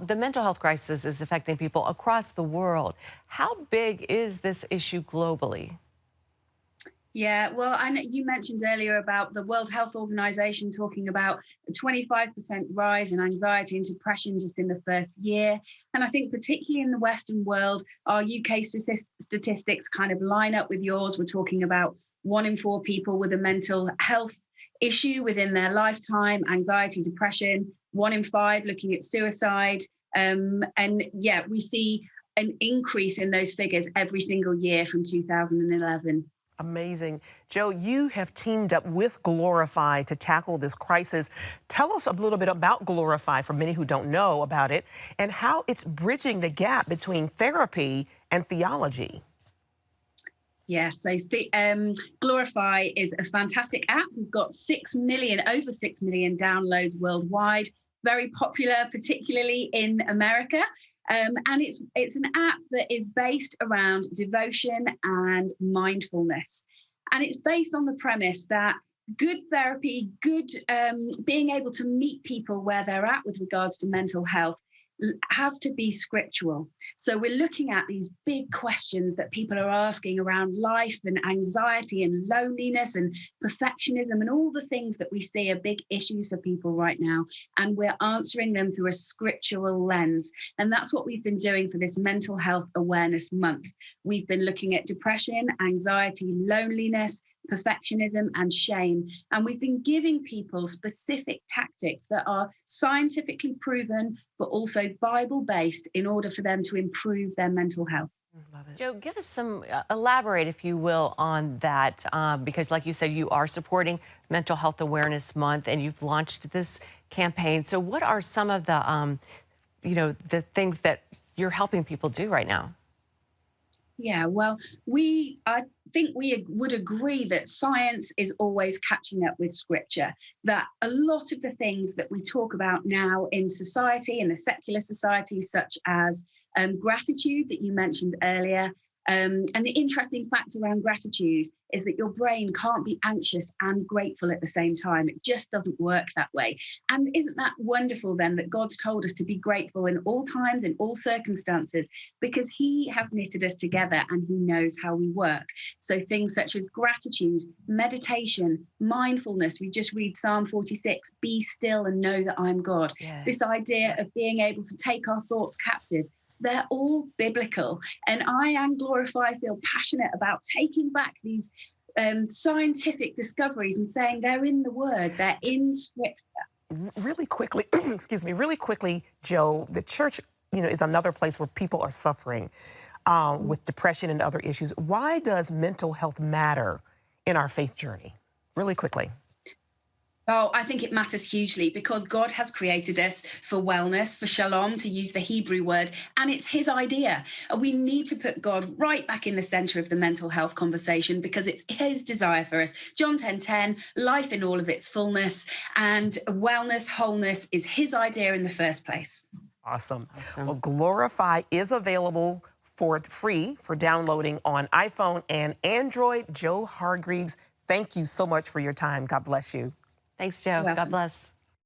the mental health crisis is affecting people across the world. How big is this issue globally? Yeah, well, I know you mentioned earlier about the World Health Organization talking about a 25% rise in anxiety and depression just in the first year. And I think particularly in the Western world, our UK statistics kind of line up with yours. We're talking about 1 in 4 people with a mental health issue within their lifetime, anxiety, depression, 1 in 5 looking at suicide. And yeah, we see an increase in those figures every single year from 2011. Amazing. Joe, you have teamed up with Glorify to tackle this crisis. Tell us a little bit about Glorify for many who don't know about it and how it's bridging the gap between therapy and theology. Yeah, so Glorify is a fantastic app. We've got over 6 million downloads worldwide. Very popular, particularly in America. And it's an app that is based around devotion and mindfulness. And it's based on the premise that good therapy, being able to meet people where they're at with regards to mental health has to be scriptural. So we're looking at these big questions that people are asking around life and anxiety and loneliness and perfectionism and all the things that we see are big issues for people right now. And we're answering them through a scriptural lens. And that's what we've been doing for this Mental Health Awareness Month. We've been looking at depression, anxiety, loneliness, perfectionism and shame. And we've been giving people specific tactics that are scientifically proven, but also Bible-based in order for them to improve their mental health. Love it. Joe, give us some, elaborate, if you will, on that, because like you said, you are supporting Mental Health Awareness Month and you've launched this campaign. So what are some of the, the things that you're helping people do right now? Yeah, well, I think we would agree that science is always catching up with scripture, that a lot of the things that we talk about now in society, in the secular society, such as gratitude that you mentioned earlier, and the interesting fact around gratitude is that your brain can't be anxious and grateful at the same time. It just doesn't work that way. And isn't that wonderful then that God's told us to be grateful in all times, in all circumstances, because he has knitted us together and he knows how we work. So things such as gratitude, meditation, mindfulness, we just read Psalm 46, be still and know that I'm God. Yes. This idea of being able to take our thoughts captive, they're all biblical. And I and Glorify feel passionate about taking back these scientific discoveries and saying they're in the Word, they're in Scripture. Really quickly, really quickly, Joe, the church, is another place where people are suffering with depression and other issues. Why does mental health matter in our faith journey? Really quickly. Oh, I think it matters hugely because God has created us for wellness, for shalom, to use the Hebrew word, and it's his idea. We need to put God right back in the center of the mental health conversation because it's his desire for us. John 10:10, life in all of its fullness, and wellness, wholeness is his idea in the first place. Awesome. Well, Glorify is available for free for downloading on iPhone and Android. Joe Hargreaves, thank you so much for your time. God bless you. Thanks, Joe. God bless.